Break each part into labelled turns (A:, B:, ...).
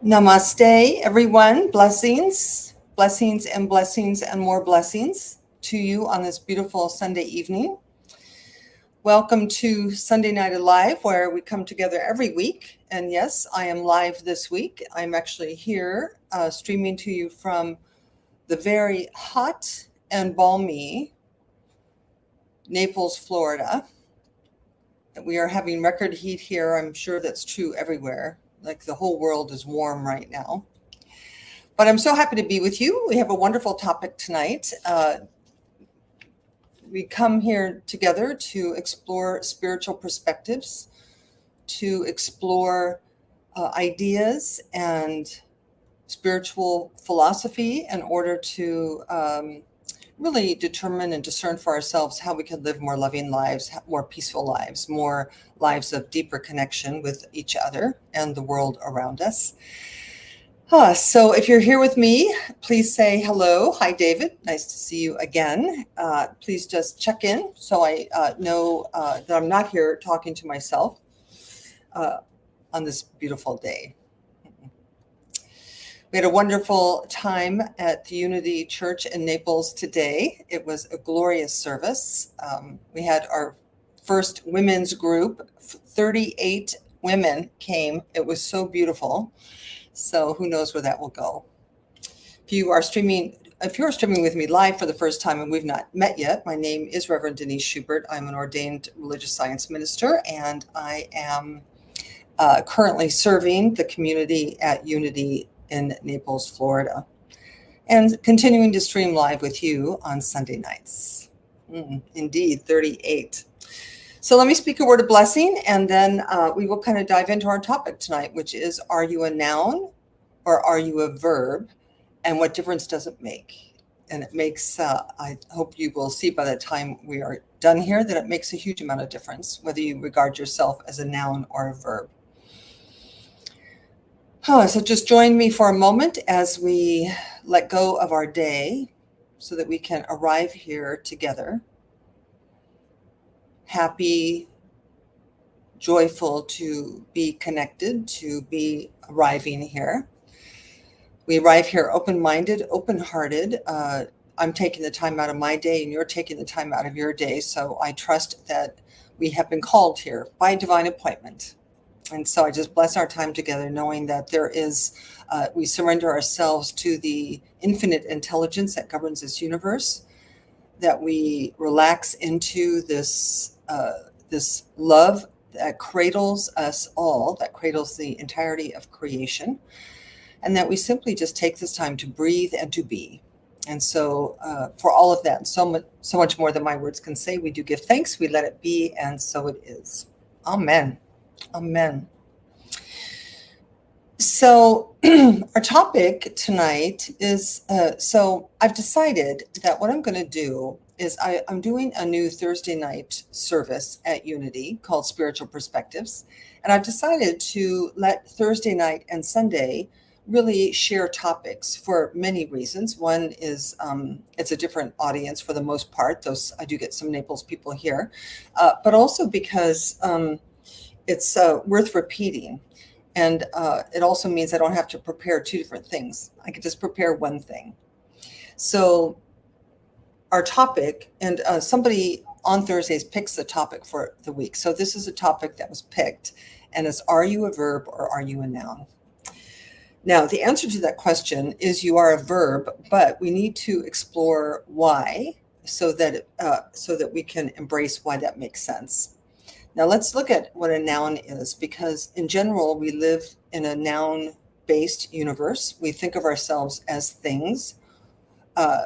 A: Namaste, everyone. Blessings, blessings, and blessings, and more blessings to you on this beautiful Sunday evening. Welcome to Sunday Night Alive, where we come together every week. And yes, I am live this week. I'm actually here streaming to you from the very hot and balmy Naples, Florida. We are having record heat here. I'm sure that's true everywhere. Like the whole world is warm right now. But I'm so happy to be with you. We have a wonderful topic tonight. We come here together to explore spiritual perspectives, to explore ideas and spiritual philosophy in order to really determine and discern for ourselves how we can live more loving lives, more peaceful lives, more lives of deeper connection with each other and the world around us. So if you're here with me, please say hello. Hi, David. Nice to see you again. Please just check in so I know that I'm not here talking to myself on this beautiful day. We had a wonderful time at the Unity Church in Naples today. It was a glorious service. We had our first women's group. 38 women came. It was so beautiful. So who knows where that will go. If you're streaming with me live for the first time and we've not met yet, my name is Reverend Denise Schubert. I'm an ordained religious science minister, and I am currently serving the community at Unity in Naples, Florida, and continuing to stream live with you on Sunday nights. Indeed, 38. So let me speak a word of blessing, and then we will kind of dive into our topic tonight, which is, are you a noun or are you a verb? And what difference does it make? And it makes, I hope you will see by the time we are done here, that it makes a huge amount of difference, whether you regard yourself as a noun or a verb. So just join me for a moment as we let go of our day so that we can arrive here together, happy, joyful to be connected, to be arriving here. We arrive here open-minded, open-hearted. I'm taking the time out of my day and you're taking the time out of your day. So I trust that we have been called here by divine appointment. And so I just bless our time together, knowing that there is, we surrender ourselves to the infinite intelligence that governs this universe, that we relax into this love that cradles us all, that cradles the entirety of creation, and that we simply just take this time to breathe and to be. And so for all of that, so much more than my words can say, we do give thanks, we let it be, and so it is. Amen. Amen. So our topic tonight is, so I've decided that what I'm going to do is I'm doing a new Thursday night service at Unity called Spiritual Perspectives. And I've decided to let Thursday night and Sunday really share topics for many reasons. One is it's a different audience for the most part. Those I do get some Naples people here, but also because it's worth repeating. And it also means I don't have to prepare two different things. I can just prepare one thing. So our topic, and somebody on Thursdays picks the topic for the week. So this is a topic that was picked, and it's, are you a verb or are you a noun? Now, the answer to that question is you are a verb, but we need to explore why so that we can embrace why that makes sense. Now let's look at what a noun is, because in general, we live in a noun-based universe. We think of ourselves as things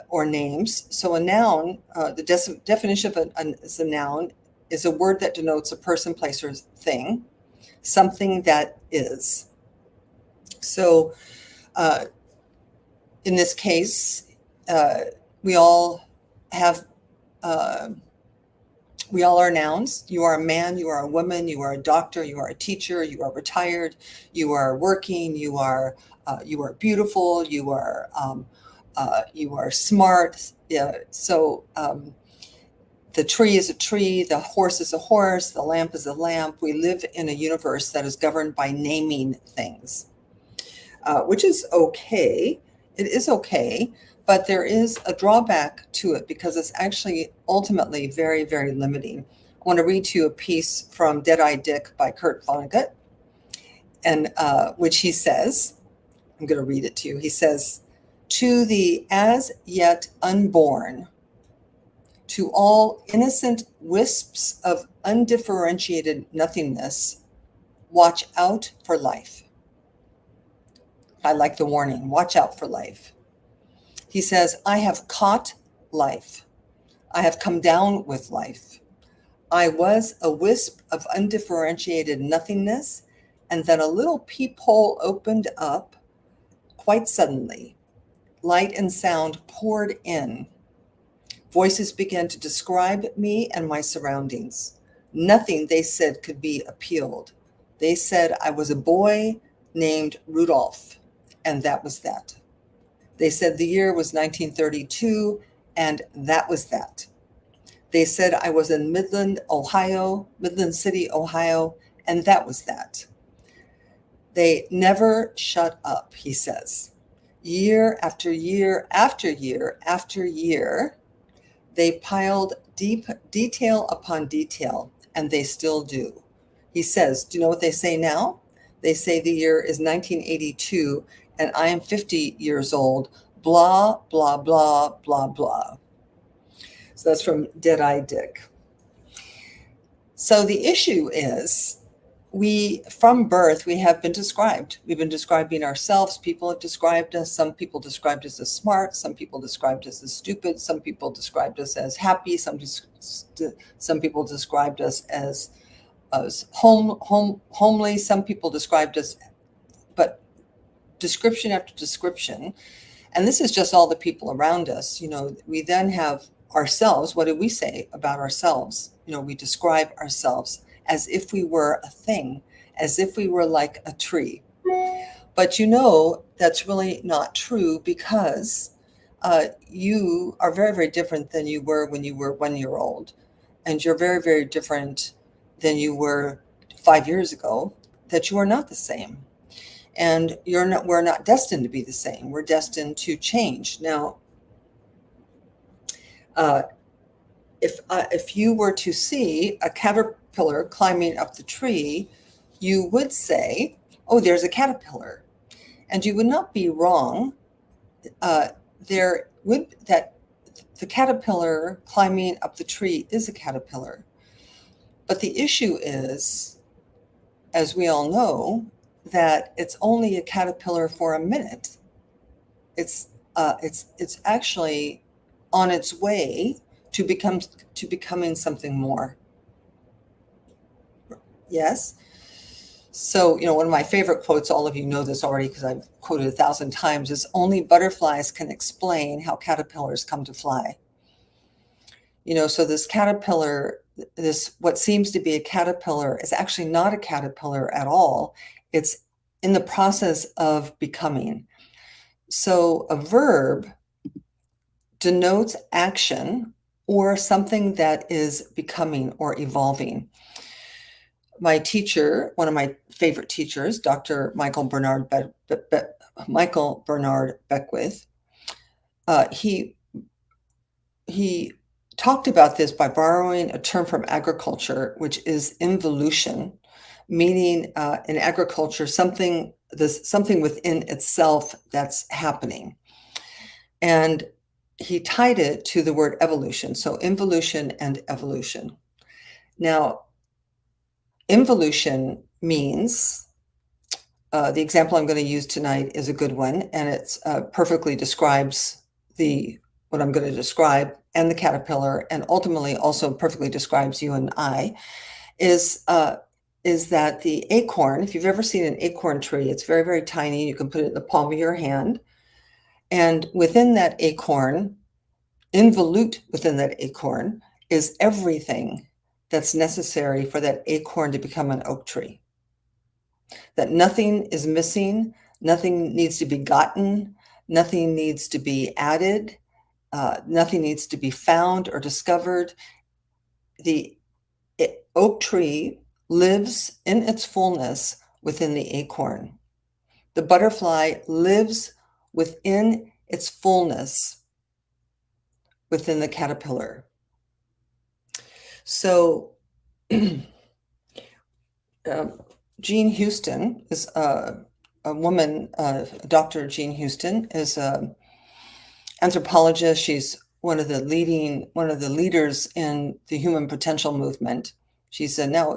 A: or names. So a noun, the definition of a noun is a word that denotes a person, place, or thing, something that is. So in this case, we all have We all are nouns. You are a man, you are a woman, you are a doctor, you are a teacher, you are retired, you are working, you are beautiful, you are smart. Yeah. So the tree is a tree, the horse is a horse, the lamp is a lamp. We live in a universe that is governed by naming things, which is okay. It is okay, but there is a drawback to it because it's actually ultimately very, very limiting. I want to read to you a piece from Dead-Eye Dick by Kurt Vonnegut, and which he says, I'm going to read it to you. He says, "To the as yet unborn, to all innocent wisps of undifferentiated nothingness, watch out for life." I like the warning, watch out for life. He says, "I have caught life. I have come down with life. I was a wisp of undifferentiated nothingness, and then a little peephole opened up quite suddenly. Light and sound poured in. Voices began to describe me and my surroundings. Nothing, they said, could be appealed. They said I was a boy named Rudolph, and that was that. They said the year was 1932, and that was that. They said I was in Midland City, Ohio, and that was that. They never shut up," he says. "Year after year after year after year, they piled deep detail upon detail, and they still do." He says, "Do you know what they say now? They say the year is 1982, and I am 50 years old. Blah, blah, blah, blah, blah." So that's from Dead-Eye Dick. So the issue is, from birth, we have been described. We've been describing ourselves. People have described us. Some people described us as smart. Some people described us as stupid. Some people described us as happy. Some people described us as homely. Some people described us, but description after description. And this is just all the people around us. We then have ourselves. What do we say about ourselves? We describe ourselves as if we were a thing, as if we were like a tree. But that's really not true, because you are very, very different than you were when you were 1 year old. And you're very, very different than you were 5 years ago, that you are not the same. And we're not destined to be the same. We're destined to change. Now, if you were to see a caterpillar climbing up the tree, you would say, "Oh, there's a caterpillar," and you would not be wrong. The caterpillar climbing up the tree is a caterpillar, but the issue is, as we all know, that it's only a caterpillar for a minute. It's actually on its way to becoming something more. Yes. So, one of my favorite quotes, all of you know this already because I've quoted 1,000 times, is, "Only butterflies can explain how caterpillars come to fly." So this caterpillar, what seems to be a caterpillar, is actually not a caterpillar at all. It's in the process of becoming. So a verb denotes action or something that is becoming or evolving. My teacher, one of my favorite teachers, Dr. Michael Bernard Beckwith, he talked about this by borrowing a term from agriculture, which is involution, meaning in agriculture something within itself that's happening. And he tied it to the word evolution. So involution and evolution. Now, involution means, the example I'm going to use tonight is a good one, and it perfectly describes what I'm going to describe, and the caterpillar, and ultimately also perfectly describes you and I, is that the acorn, if you've ever seen an acorn tree, it's very, very tiny. You can put it in the palm of your hand. And within that acorn, involute within that acorn, is everything that's necessary for that acorn to become an oak tree. That nothing is missing, nothing needs to be gotten, nothing needs to be added, nothing needs to be found or discovered. The oak tree lives in its fullness within the acorn. The butterfly lives within its fullness within the caterpillar. So Jean Houston is a woman, Dr. Jean Houston is an anthropologist. She's one of the leaders in the human potential movement. She's now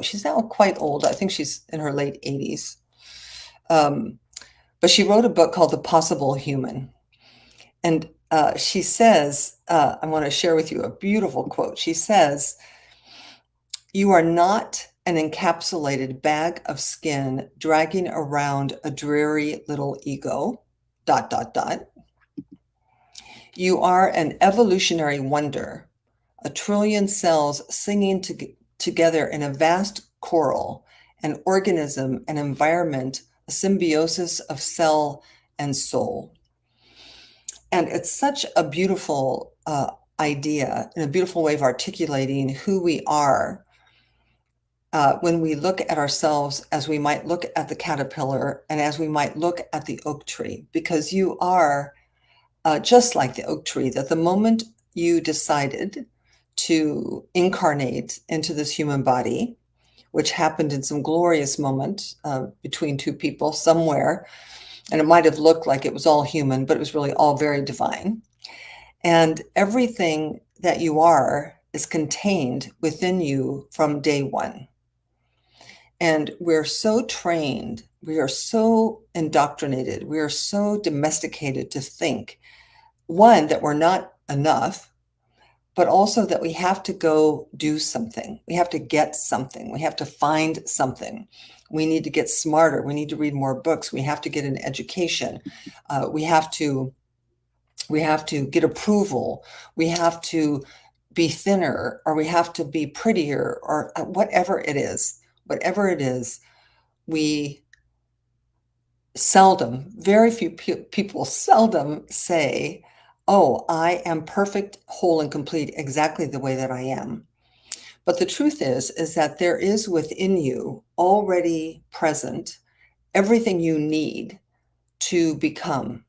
A: quite old. I think she's in her late 80s. But she wrote a book called The Possible Human. And she says, I want to share with you a beautiful quote. She says, "You are not an encapsulated bag of skin dragging around a dreary little ego, ... You are an evolutionary wonder, a trillion cells singing together in a vast choral, an organism, an environment, a symbiosis of cell and soul." And it's such a beautiful idea and a beautiful way of articulating who we are when we look at ourselves as we might look at the caterpillar and as we might look at the oak tree, because you are just like the oak tree, that the moment you decided to incarnate into this human body, which happened in some glorious moment between two people somewhere, and it might have looked like it was all human, but it was really all very divine. And everything that you are is contained within you from day one. And we're so trained, we are so indoctrinated, we are so domesticated to think, one, that we're not enough, but also that we have to go do something. We have to get something. We have to find something. We need to get smarter. We need to read more books. We have to get an education. We have to get approval. We have to be thinner, or we have to be prettier, or whatever it is. Whatever it is, we very few people seldom say, "Oh, I am perfect, whole, and complete exactly the way that I am." But the truth is that there is within you already present everything you need to become.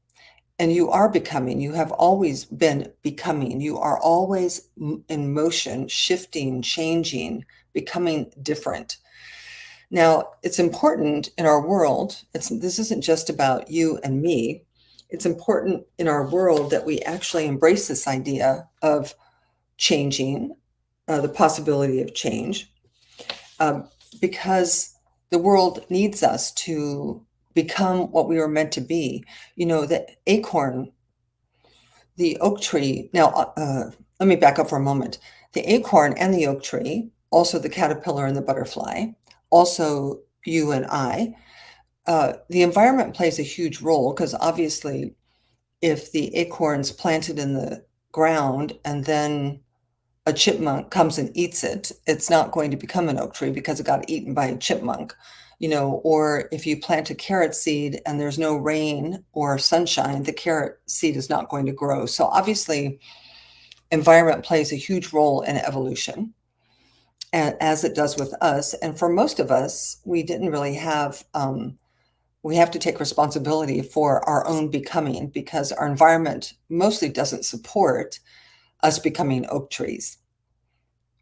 A: And you are becoming. You have always been becoming. You are always in motion, shifting, changing, becoming different. Now, it's important in our world, this isn't just about you and me. It's important in our world that we actually embrace this idea of changing, the possibility of change, because the world needs us to become what we were meant to be. You know, the acorn, the oak tree. Now, let me back up for a moment. The acorn and the oak tree, also the caterpillar and the butterfly, also you and I, the environment plays a huge role, because obviously if the acorn's planted in the ground and then a chipmunk comes and eats it, it's not going to become an oak tree because it got eaten by a chipmunk. You know, or if you plant a carrot seed and there's no rain or sunshine, the carrot seed is not going to grow. So obviously environment plays a huge role in evolution, as it does with us. And for most of us, we didn't really have, we have to take responsibility for our own becoming, because our environment mostly doesn't support us becoming oak trees,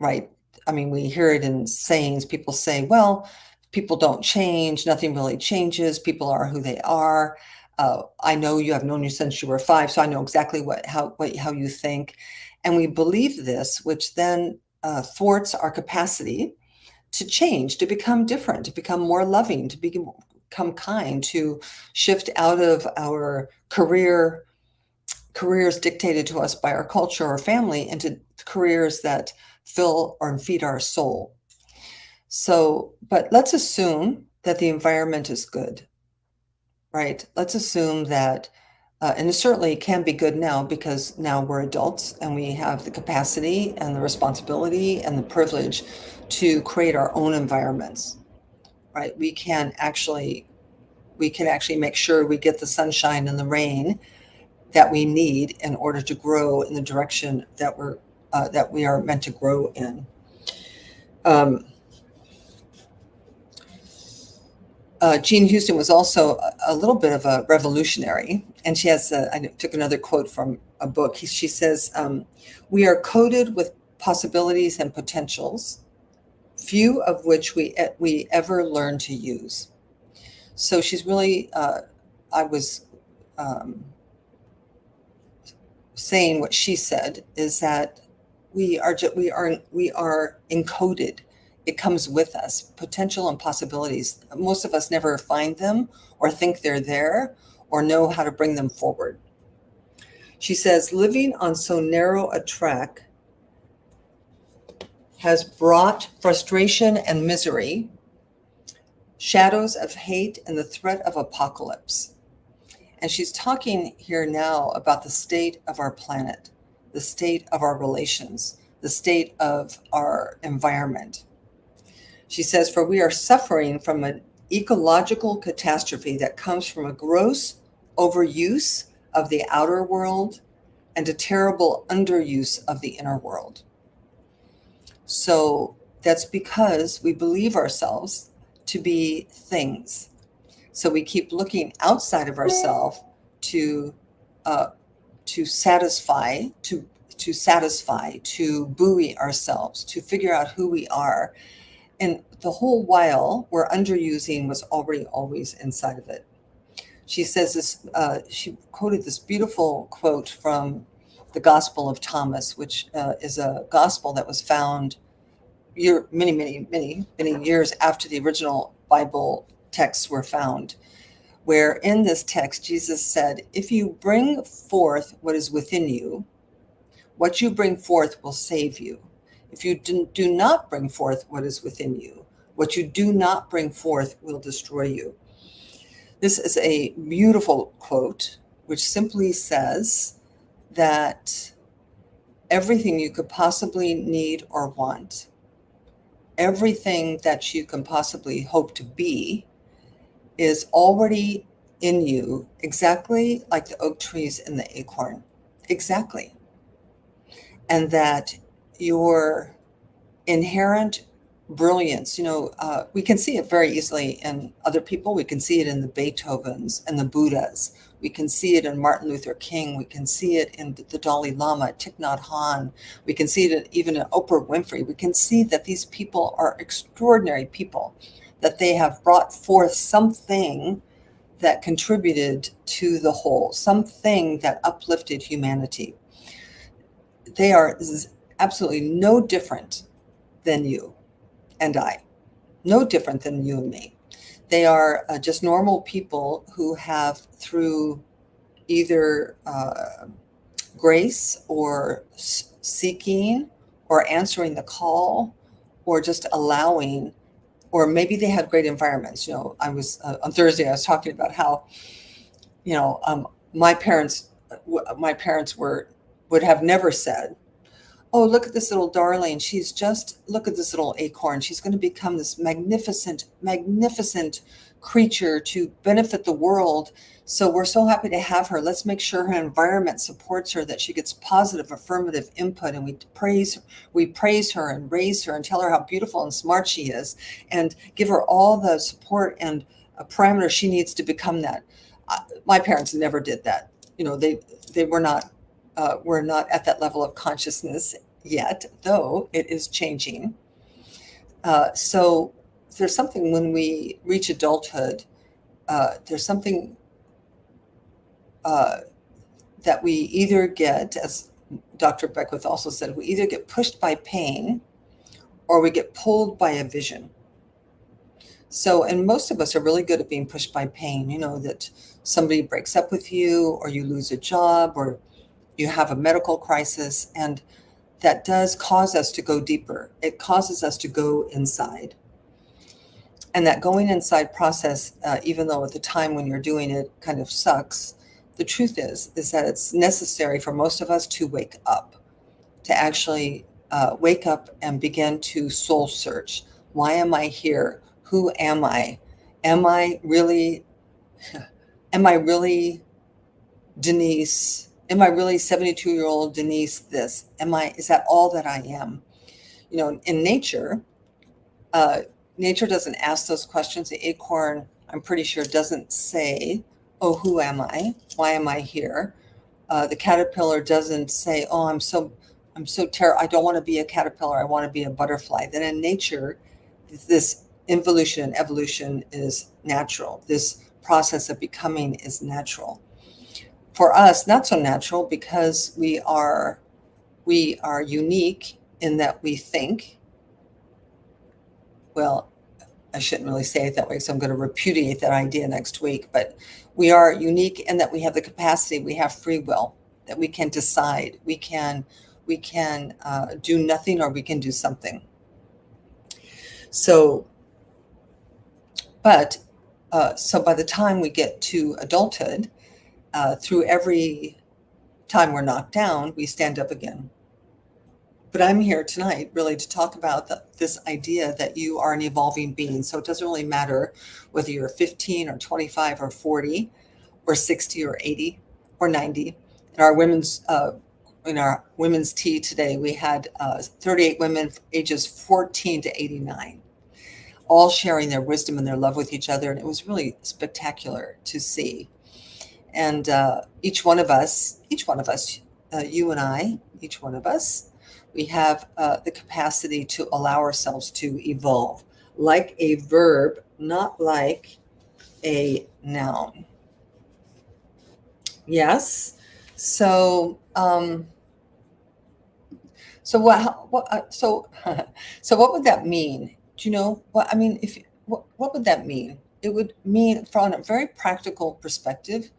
A: right? I mean, we hear it in sayings. People say, well, people don't change. Nothing really changes. People are who they are. I know you, have known you since you were 5, so I know exactly how you think. And we believe this, which then thwarts our capacity to change, to become different, to become more loving, to become kind, to shift out of our careers dictated to us by our culture or family into careers that fill or feed our soul. So, but let's assume that the environment is good, right? Let's assume that And it certainly can be good now because now we're adults and we have the capacity and the responsibility and the privilege to create our own environments, right? We can actually make sure we get the sunshine and the rain that we need in order to grow in the direction that we are meant to grow in. Jean Houston was also a little bit of a revolutionary, and she has. I took another quote from a book. She says, "We are coded with possibilities and potentials, few of which we ever learn to use." So she's really. I was saying what she said is that we are encoded. It comes with us, potential and possibilities. Most of us never find them or think they're there or know how to bring them forward. She says, living on so narrow a track has brought frustration and misery, shadows of hate, and the threat of apocalypse. And she's talking here now about the state of our planet, the state of our relations, the state of our environment. She says, for we are suffering from an ecological catastrophe that comes from a gross overuse of the outer world and a terrible underuse of the inner world. So that's because we believe ourselves to be things. So we keep looking outside of ourselves to satisfy, to buoy ourselves, to figure out who we are. And the whole while we're underusing what's already always inside of it. She says this, she quoted this beautiful quote from the Gospel of Thomas, which is a gospel that was found many years after the original Bible texts were found, where in this text, Jesus said, if you bring forth what is within you, what you bring forth will save you. If you do not bring forth what is within you, what you do not bring forth will destroy you. This is a beautiful quote, which simply says that everything you could possibly need or want, everything that you can possibly hope to be, is already in you, exactly like the oak trees and the acorn. Exactly. And that your inherent brilliance, we can see it very easily in other people. We can see it in the Beethovens and the Buddhas. We can see it in Martin Luther King. We can see it in the Dalai Lama, Thich Nhat Hanh. We can see it even in Oprah Winfrey. We can see that these people are extraordinary people, that they have brought forth something that contributed to the whole, something that uplifted humanity. They are absolutely no different than you and I, no different than you and me. They are just normal people who have, through either grace or seeking or answering the call or just allowing, or maybe they had great environments. I was on Thursday, I was talking about how, my parents would have never said, oh, look at this little darling. Look at this little acorn. She's going to become this magnificent creature to benefit the world. So we're so happy to have her. Let's make sure her environment supports her, that she gets positive, affirmative input. And we praise her and raise her and tell her how beautiful and smart she is and give her all the support and parameters she needs to become that. My parents never did that. They were not. We're not at that level of consciousness yet, though it is changing. So there's something when we reach adulthood, there's something that we either get, as Dr. Beckwith also said, we either get pushed by pain or we get pulled by a vision. So, and most of us are really good at being pushed by pain, that somebody breaks up with you or you lose a job or you have a medical crisis, and that does cause us to go deeper. It causes us to go inside. And that going inside process, even though at the time when you're doing it kind of sucks, the truth is that it's necessary for most of us to wake up, to actually wake up and begin to soul search. Why am I here? Who am I? Am I really, am I really Denise? Am I really 72-year-old Denise this? Is that all that I am? In nature, uh, nature doesn't ask those questions. The acorn, I'm pretty sure, doesn't say, oh, who am I? Why am I here? The caterpillar doesn't say, oh, I'm so terrible. I don't want to be a caterpillar. I want to be a butterfly. Then in nature, this involution and evolution is natural. This process of becoming is natural. For us, not so natural, because we are unique in that we think. Well, I shouldn't really say it that way, so I'm going to repudiate that idea next week. But we are unique in that we have the capacity, we have free will, that we can decide. We can do nothing, or we can do something. So, so by the time we get to adulthood, through every time we're knocked down, we stand up again. But I'm here tonight really to talk about this idea that you are an evolving being. So it doesn't really matter whether you're 15 or 25 or 40 or 60 or 80 or 90. In our women's tea today, we had 38 women ages 14 to 89, all sharing their wisdom and their love with each other. And it was really spectacular to see. And each one of us, you and I, each one of us, we have the capacity to allow ourselves to evolve, like a verb, not like a noun. Yes. So, so so what would that mean? Do you know what I mean? What would that mean? It would mean, from a very practical perspective,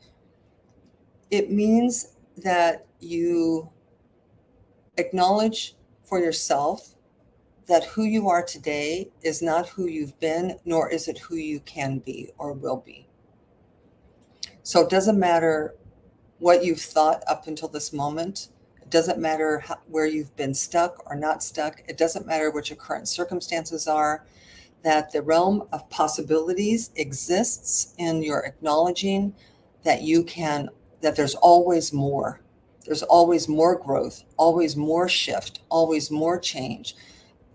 A: it means that you acknowledge for yourself that who you are today is not who you've been, nor is it who you can be or will be. So it doesn't matter what you've thought up until this moment. It doesn't matter where you've been stuck or not stuck. It doesn't matter what your current circumstances are, that the realm of possibilities exists in your acknowledging that that there's always more. There's always more growth, always more shift, always more change.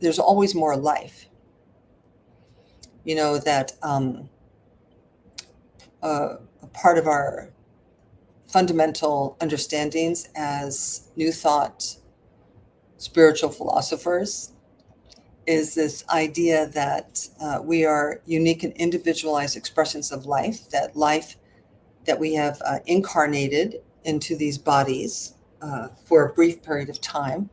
A: There's always more life. That a part of our fundamental understandings as New Thought spiritual philosophers is this idea that we are unique and individualized expressions of life, that we have incarnated into these bodies for a brief period of time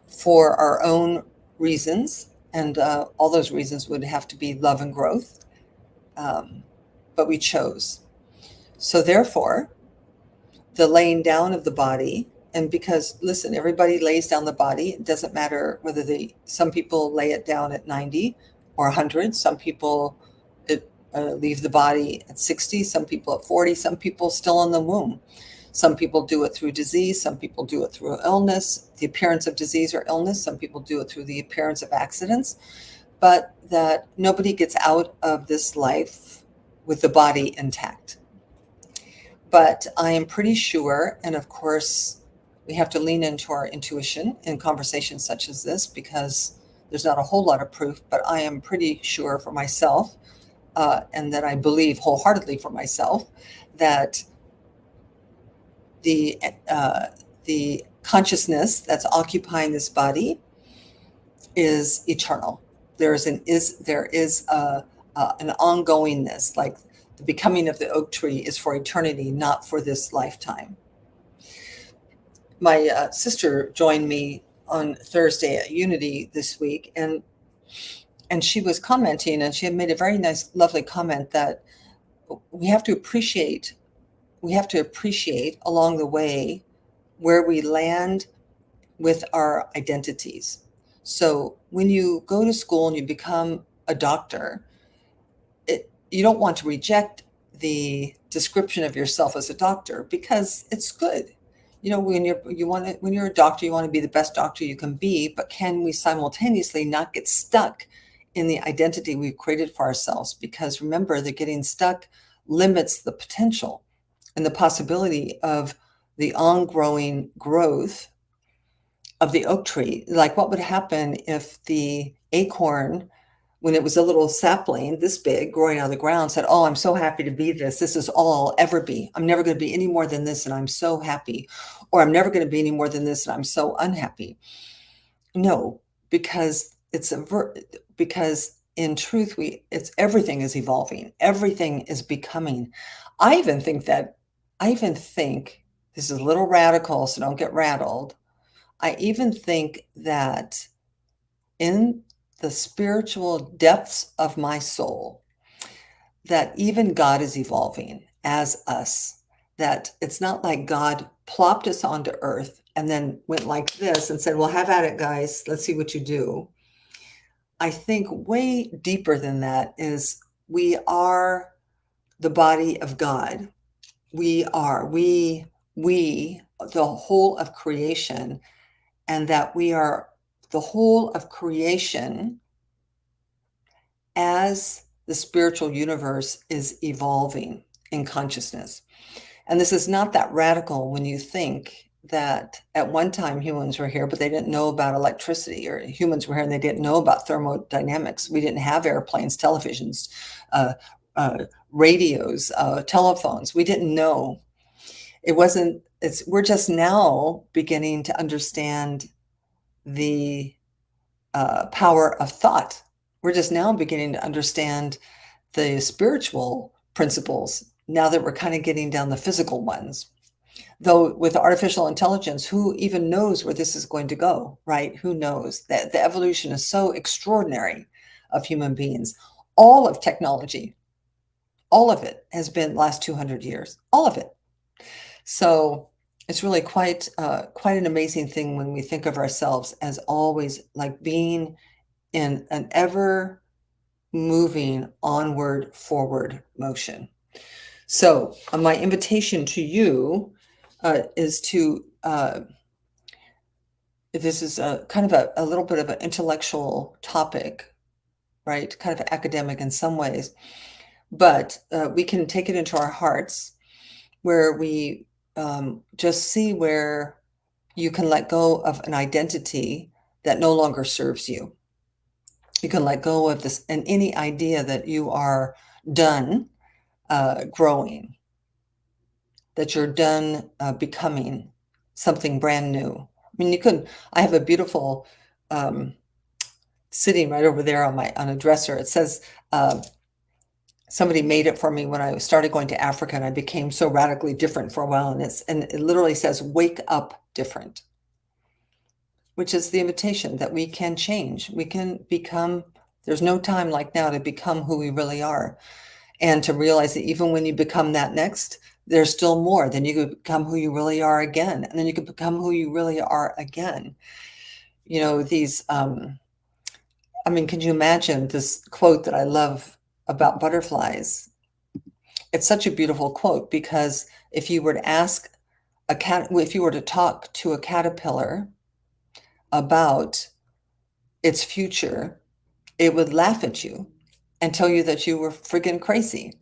A: for our own reasons. And all those reasons would have to be love and growth. But we chose. So therefore, the laying down of the body, and because, listen, everybody lays down the body. It doesn't matter whether some people lay it down at 90 or 100. Some people leave the body at 60. Some people at 40. Some people still in the womb. Some people do it through disease. Some people do it through illness, the appearance of disease or illness. Some people do it through the appearance of accidents. But that nobody gets out of this life with the body intact. But I am pretty sure, and of course, we have to lean into our intuition in conversations such as this, because there's not a whole lot of proof, but I am pretty sure for myself, and that I believe wholeheartedly for myself, that the consciousness that's occupying this body is eternal. There is an ongoingness, like the becoming of the oak tree is for eternity, not for this lifetime. My sister joined me on Thursday at Unity this week, and she was commenting, and she had made a very nice, lovely comment that we have to appreciate along the way where we land with our identities. So when you go to school and you become a doctor, you don't want to reject the description of yourself as a doctor because it's good. When you're a doctor, you want to be the best doctor you can be, but can we simultaneously not get stuck in the identity we've created for ourselves? Because remember that getting stuck limits the potential and the possibility of the ongoing growth of the oak tree. Like, what would happen if the acorn, when it was a little sapling this big growing out of the ground, said, "Oh, I'm so happy to be this. This is all I'll ever be. I'm never going to be any more than this, and I'm so happy." Or, "I'm never going to be any more than this, and I'm so unhappy." No, because because in truth, it's everything is evolving. Everything is becoming. I even think this is a little radical, so don't get rattled. I even think that in the spiritual depths of my soul, that even God is evolving as us, that it's not like God plopped us onto earth and then went like this and said, "Well, have at it, guys. Let's see what you do." I think way deeper than that is we are the body of God. We, the whole of creation, and that we are the whole of creation as the spiritual universe is evolving in consciousness. And this is not that radical when you think that at one time humans were here, but they didn't know about electricity, or humans were here and they didn't know about thermodynamics. We didn't have airplanes, televisions, uh, radios, telephones. We didn't know. We're just now beginning to understand the power of thought. We're just now beginning to understand the spiritual principles now that we're kind of getting down the physical ones. Though with artificial intelligence, who even knows where this is going to go, right? Who knows? That the evolution is so extraordinary of human beings. All of technology, all of it has been last 200 years, all of it. So it's really quite an amazing thing when we think of ourselves as always like being in an ever moving onward, forward motion. So my invitation to you is to, this is a kind of a little bit of an intellectual topic, right? Kind of academic in some ways, but we can take it into our hearts where we just see where you can let go of an identity that no longer serves you. You can let go of this and any idea that you are done growing, that you're done becoming something brand new. I mean, I have a beautiful sitting right over there on a dresser. It says, somebody made it for me when I started going to Africa and I became so radically different for a while. And it literally says, "Wake up different," which is the invitation that we can change. We can become, there's no time like now to become who we really are. And to realize that even when you become that next, there's still more. Then you could become who you really are again. And then you could become who you really are again. These, I mean, can you imagine this quote that I love about butterflies? It's such a beautiful quote because if you were to if you were to talk to a caterpillar about its future, it would laugh at you and tell you that you were friggin' crazy,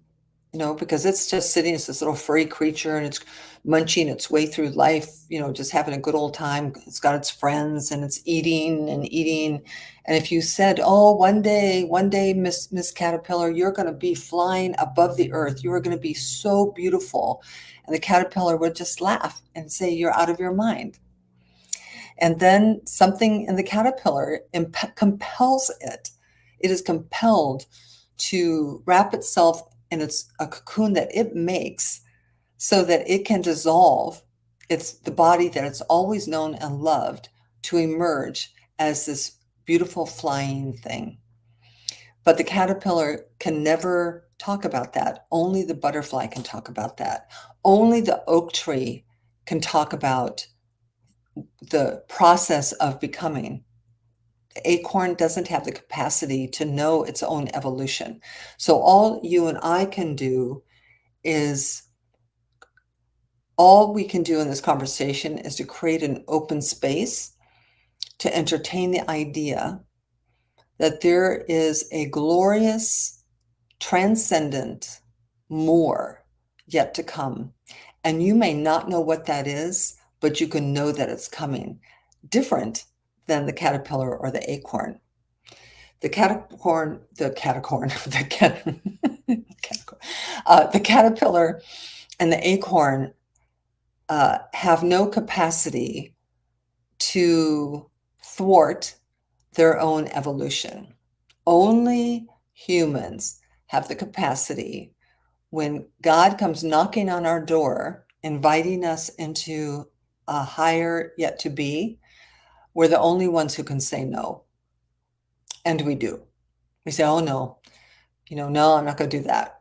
A: because it's just sitting as this little furry creature and it's munching its way through life, just having a good old time. It's got its friends and it's eating and eating. And if you said, "Oh, one day, Miss Caterpillar, you're going to be flying above the earth. You are going to be so beautiful." And the caterpillar would just laugh and say, "You're out of your mind." And then something in the caterpillar compels it. It is compelled to wrap itself in a cocoon that it makes so that it can dissolve the body that it's always known and loved to emerge as this beautiful flying thing. But the caterpillar can never talk about that. Only the butterfly can talk about that. Only the oak tree can talk about the process of becoming. The acorn doesn't have the capacity to know its own evolution. So all you and I can do is all we can do in this conversation is to create an open space to entertain the idea that there is a glorious, transcendent more yet to come. And you may not know what that is, but you can know that it's coming, different than the caterpillar or the acorn. The caterpillar, the caterpillar and the acorn have no capacity to thwart their own evolution. Only humans have the capacity, when God comes knocking on our door, inviting us into a higher yet to be, we're the only ones who can say no. And we do. We say, oh no, no, I'm not going to do that.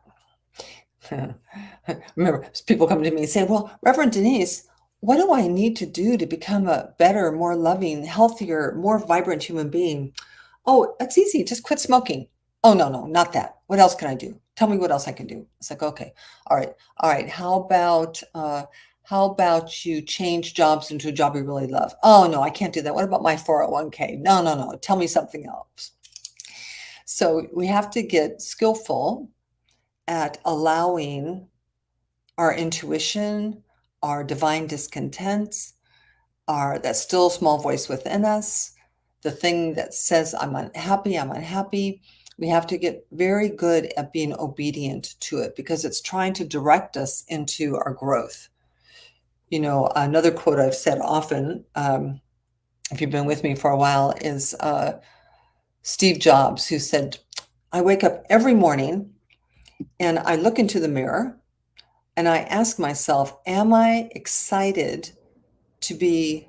A: Remember, people come to me and say, well, Reverend Denise, what do I need to do to become a better, more loving, healthier, more vibrant human being? Oh, it's easy. Just quit smoking. Oh, no, not that. What else can I do? Tell me what else I can do. It's like, okay, all right. How about you change jobs into a job you really love? Oh, no, I can't do that. What about my 401k? No. Tell me something else. So we have to get skillful at allowing our intuition, our divine discontents, that still small voice within us, the thing that says, I'm unhappy. We have to get very good at being obedient to it, because it's trying to direct us into our growth. Another quote I've said often, if you've been with me for a while, is Steve Jobs, who said, I wake up every morning and I look into the mirror and I ask myself, am I excited to be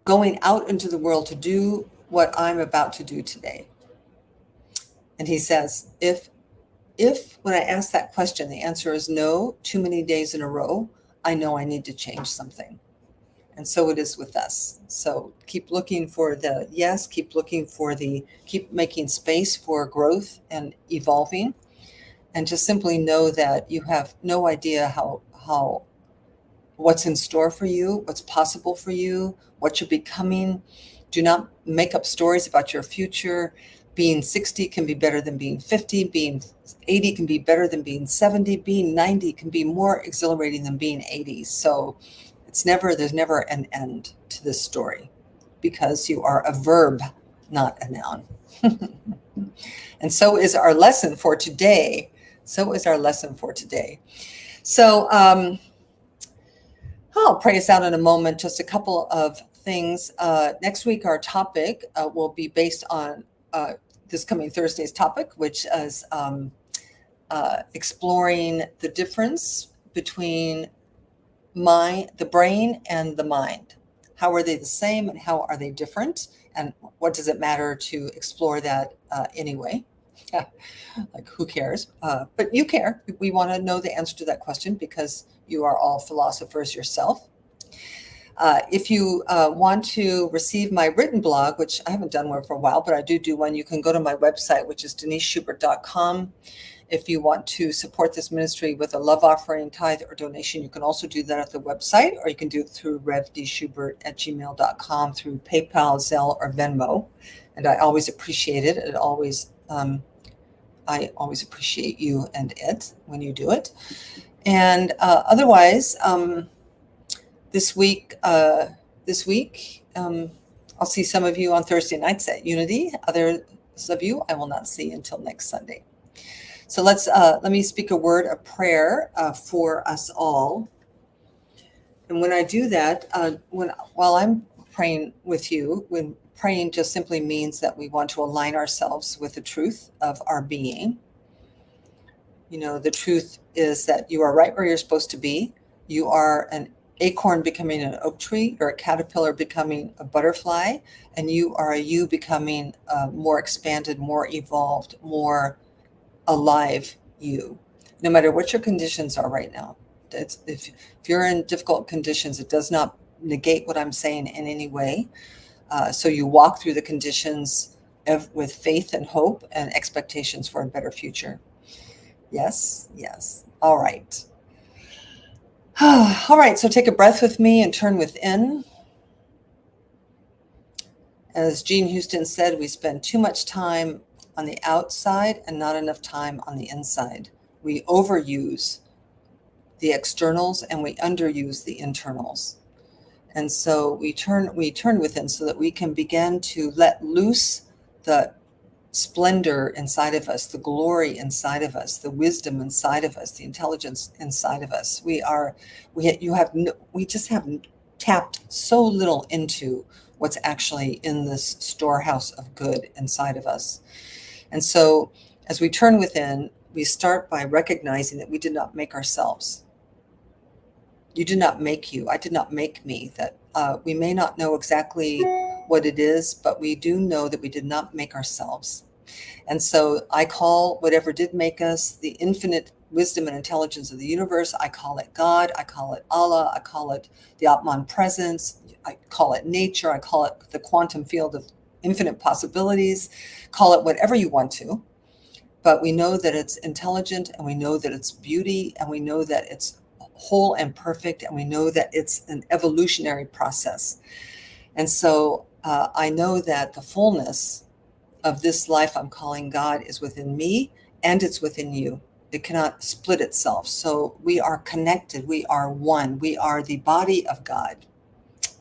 A: going out into the world to do what I'm about to do today? And he says, if when I ask that question, the answer is no, too many days in a row, I know I need to change something. And so it is with us. So keep looking for the yes, keep making space for growth and evolving. And just simply know that you have no idea how what's in store for you, what's possible for you, what you're becoming. Do not make up stories about your future. Being 60 can be better than being 50. Being 80 can be better than being 70. Being 90 can be more exhilarating than being 80. So there's never an end to this story, because you are a verb, not a noun. And so is our lesson for today. So I'll pray us out in a moment. Just a couple of things. Next week, our topic will be based on this coming Thursday's topic, which is exploring the difference between the brain and the mind. How are they the same and how are they different? And what does it matter to explore that anyway? Like, who cares? But you care. We want to know the answer to that question, because you are all philosophers yourself. If you want to receive my written blog, which I haven't done one for a while, but I do one, you can go to my website, which is deniseschubert.com. If you want to support this ministry with a love offering, tithe, or donation, you can also do that at the website, or you can do it through revdschubert@gmail.com, through PayPal, Zelle, or Venmo. And I always appreciate it. I always appreciate you and it when you do it. And otherwise, this week, I'll see some of you on Thursday nights at Unity. Others of you I will not see until next Sunday. So let me speak a word of prayer for us all. And when I do that, while I'm praying with you, when praying just simply means that we want to align ourselves with the truth of our being. The truth is that you are right where you're supposed to be. You are an acorn becoming an oak tree, or a caterpillar becoming a butterfly, and you are you becoming a more expanded, more evolved, more alive you, no matter what your conditions are right now. If you're in difficult conditions, it does not negate what I'm saying in any way. So you walk through the conditions with faith and hope and expectations for a better future. Yes, yes. All right. All right, so take a breath with me and turn within. As Jean Houston said, we spend too much time on the outside and not enough time on the inside. We overuse the externals and we underuse the internals. And so we turn within so that we can begin to let loose the splendor inside of us, the glory inside of us, the wisdom inside of us, the intelligence inside of us. We just have tapped so little into what's actually in this storehouse of good inside of us. And so as we turn within, we start by recognizing that we did not make ourselves. You did not make you. I did not make me. That we may not know exactly what it is, but we do know that we did not make ourselves. And so I call whatever did make us the infinite wisdom and intelligence of the universe. I call it God. I call it Allah. I call it the Atman presence. I call it nature. I call it the quantum field of infinite possibilities. Call it whatever you want to. But we know that it's intelligent, and we know that it's beauty, and we know that it's whole and perfect, and we know that it's an evolutionary process. And so I know that the fullness of this life I'm calling God is within me, and it's within you. It cannot split itself. So we are connected. We are one. We are the body of God.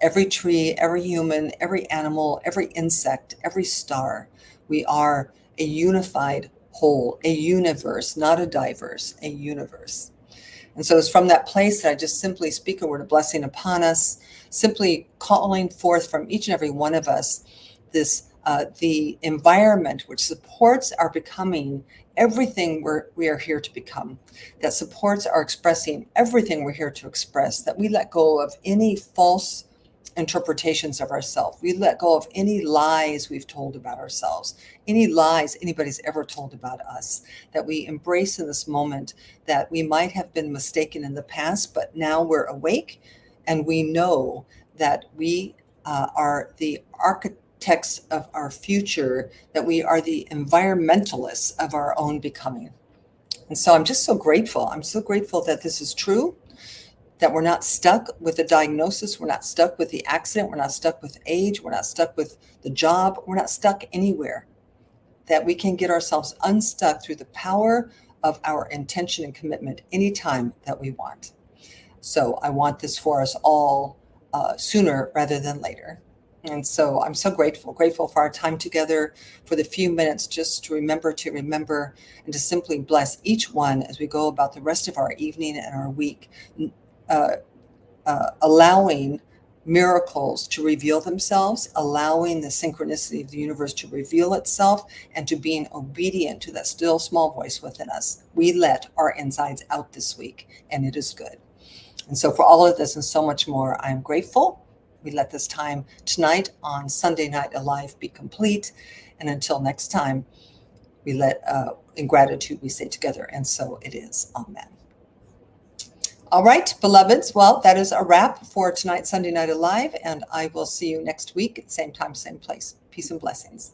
A: Every tree, every human, every animal, every insect, every star. We are a unified whole, a universe, not a diverse, a universe. And so it's from that place that I just simply speak a word of blessing upon us, simply calling forth from each and every one of us this the environment which supports our becoming everything we are here to become, that supports our expressing everything we're here to express, that we let go of any false interpretations of ourselves. We let go of any lies we've told about ourselves, any lies anybody's ever told about us, that we embrace in this moment that we might have been mistaken in the past, but now we're awake and we know that we are the architects of our future, that we are the environmentalists of our own becoming. And so I'm just so grateful. I'm so grateful that this is true, that we're not stuck with the diagnosis. We're not stuck with the accident. We're not stuck with age. We're not stuck with the job. We're not stuck anywhere. That we can get ourselves unstuck through the power of our intention and commitment anytime that we want. So I want this for us all sooner rather than later. And so I'm so grateful for our time together, for the few minutes just to remember, and to simply bless each one as we go about the rest of our evening and our week, allowing miracles to reveal themselves, allowing the synchronicity of the universe to reveal itself, and to being obedient to that still small voice within us. We let our insides out this week, and it is good. And so for all of this and so much more, I'm grateful. We let this time tonight on Sunday Night Alive be complete. And until next time, we let, in gratitude, we say together, and so it is. Amen. All right, beloveds. Well, that is a wrap for tonight's Sunday Night Alive, and I will see you next week at same time, same place. Peace and blessings.